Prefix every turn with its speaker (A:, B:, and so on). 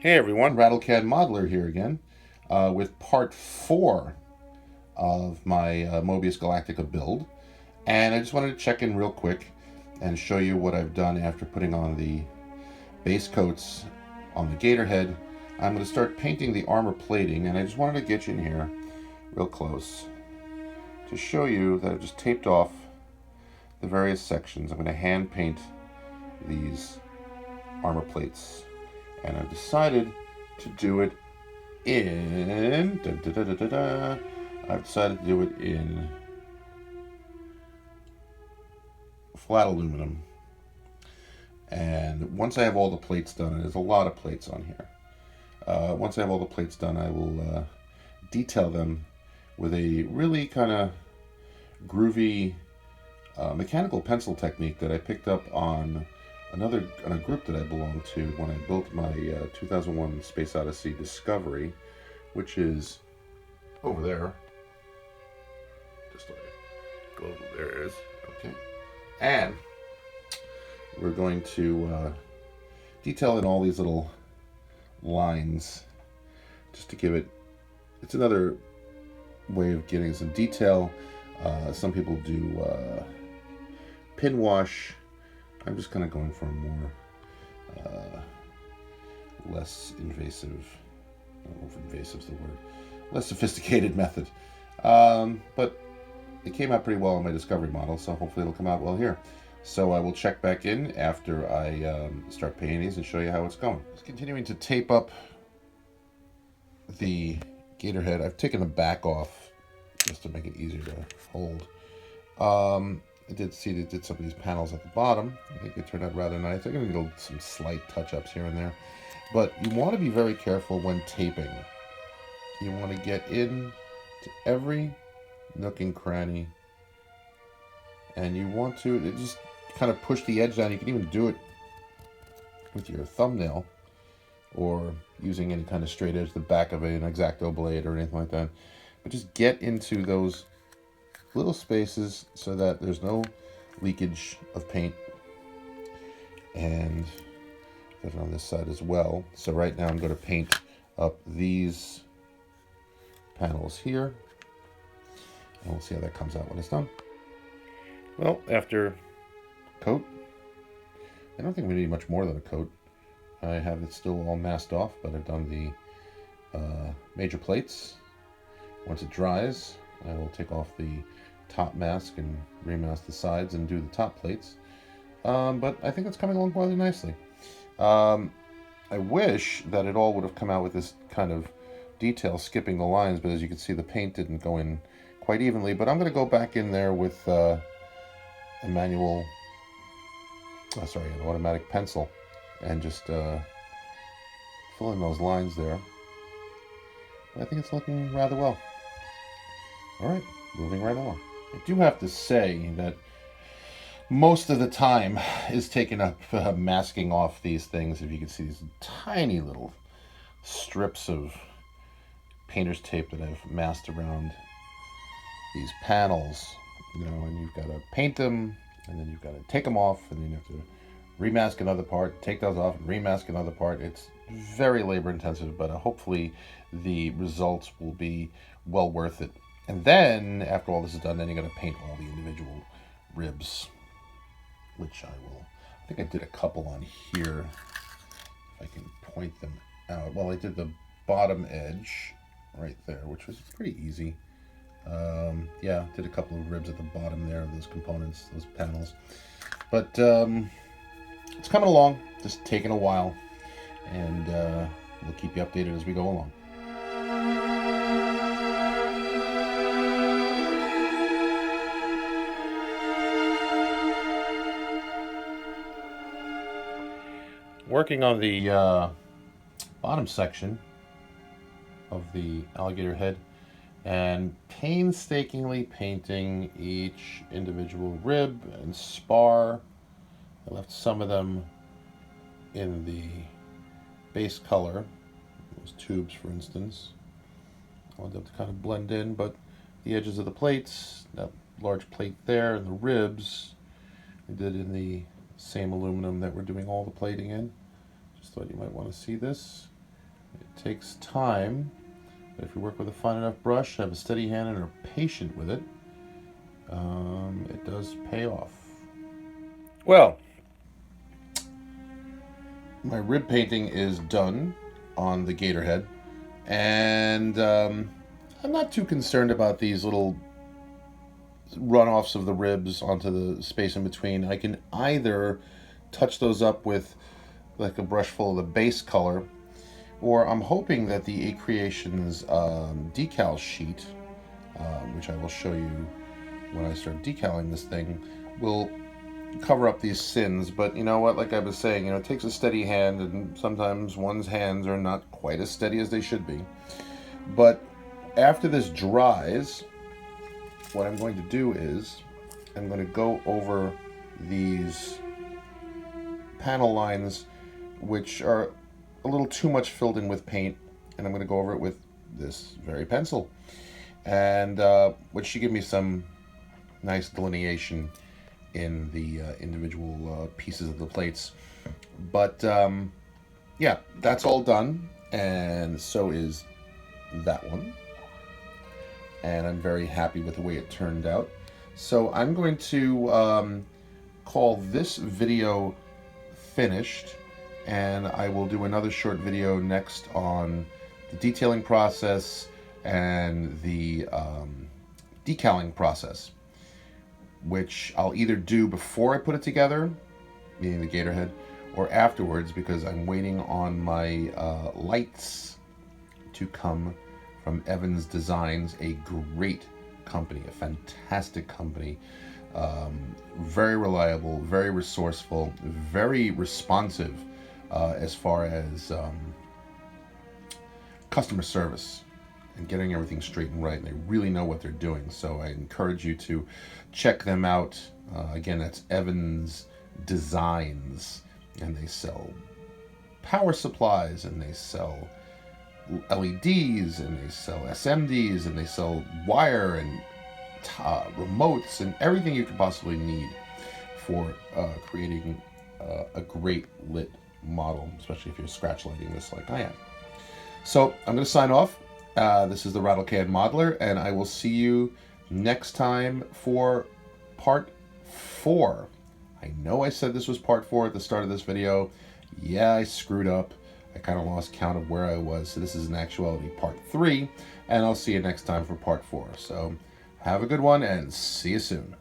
A: Hey everyone, RattleCAD Modeler here again with part 4 of my Moebius Galactica build. And I just wanted to check in real quick and show you what I've done after putting on the base coats on the Gator head. I'm going to start painting the armor plating, and I just wanted to get you in here real close to show you that I've just taped off the various sections. I'm going to hand paint these armor plates, and I've decided to do it in I've decided to do it in flat aluminum. And once I have all the plates done, and there's a lot of plates on here, once I have all the plates done, I will detail them with a really kind of groovy mechanical pencil technique that I picked up on a group that I belonged to when I built my 2001 Space Odyssey Discovery, which is over there. Just like go over there it is. Okay, and we're going to detail in all these little lines just to give it. It's another way of getting some detail. Some people do pin wash. I'm just kind of going for a more less invasive, I don't know if invasive is the word, less sophisticated method. But it came out pretty well on my Discovery model, so hopefully it'll come out well here. So I will check back in after I start painting these and show you how it's going. Just continuing to tape up the Gator head. I've taken the back off just to make it easier to hold. I did see they did some of these panels at the bottom. I think they turned out rather nice. I'm going to do some slight touch-ups here and there. But you want to be very careful when taping. You want to get in to every nook and cranny. And you want to just kind of push the edge down. You can even do it with your thumbnail or using any kind of straight edge, the back of an X-Acto blade or anything like that. But just get into those little spaces so that there's no leakage of paint, and that on this side as well. So right now I'm going to paint up these panels here, and we'll see how that comes out when it's done. Well, after coat, I don't think we need much more than a coat. I have it still all masked off, but I've done the major plates. Once it dries, I will take off the top mask and remask the sides and do the top plates. But I think it's coming along rather nicely. I wish that it all would have come out with this kind of detail skipping the lines, but as you can see, the paint didn't go in quite evenly. But I'm going to go back in there with an automatic pencil and just fill in those lines there. I think it's looking rather well. All right, moving right along. I do have to say that most of the time is taken up masking off these things. If you can see these tiny little strips of painter's tape that I've masked around these panels, and you've got to paint them, and then you've got to take them off, and then you have to remask another part, take those off, and remask another part. It's very labor intensive, but hopefully the results will be well worth it. And then, after all this is done, then you're going to paint all the individual ribs, which I think I did a couple on here, if I can point them out. Well, I did the bottom edge right there, which was pretty easy. Yeah, did a couple of ribs at the bottom there of those components, those panels. But it's coming along, just taking a while, and we'll keep you updated as we go along. Working on the bottom section of the alligator head and painstakingly painting each individual rib and spar. I left some of them in the base color, those tubes for instance. I wanted them to kind of blend in, but the edges of the plates, that large plate there, and the ribs, I did in the same aluminum that we're doing all the plating in. Just thought you might want to see this. It takes time, but if you work with a fine enough brush, have a steady hand, and are patient with it, it does pay off. Well, my rib painting is done on the Gator head, and I'm not too concerned about these little runoffs of the ribs onto the space in between. I can either touch those up with like a brush full of the base color, or I'm hoping that the 8 Creations decal sheet, which I will show you when I start decaling this thing, will cover up these sins. But you know what, like I was saying, it takes a steady hand, and sometimes one's hands are not quite as steady as they should be. But after this dries, what I'm going to do is I'm going to go over these panel lines which are a little too much filled in with paint, and I'm going to go over it with this very pencil, and which should give me some nice delineation in the individual pieces of the plates. But yeah, that's all done, and so is that one, and I'm very happy with the way it turned out. So I'm going to call this video finished, and I will do another short video next on the detailing process and the decaling process, which I'll either do before I put it together, meaning the Gator head, or afterwards, because I'm waiting on my lights to come from Evans Designs, a great company, a fantastic company, very reliable, very resourceful, very responsive as far as customer service and getting everything straight and right. And they really know what they're doing. So I encourage you to check them out. Again, that's Evans Designs, and they sell power supplies, and they sell LEDs, and they sell SMDs, and they sell wire and remotes and everything you could possibly need for creating a great lit model, especially if you're scratch lighting this like I am. So I'm going to sign off. This is the Rattlecan Modeler, and I will see you next time for part 4. I know I said this was part 4 at the start of this video. Yeah, I screwed up. I kind of lost count of where I was. So this is in actuality part 3, and I'll see you next time for part 4. So have a good one, and see you soon.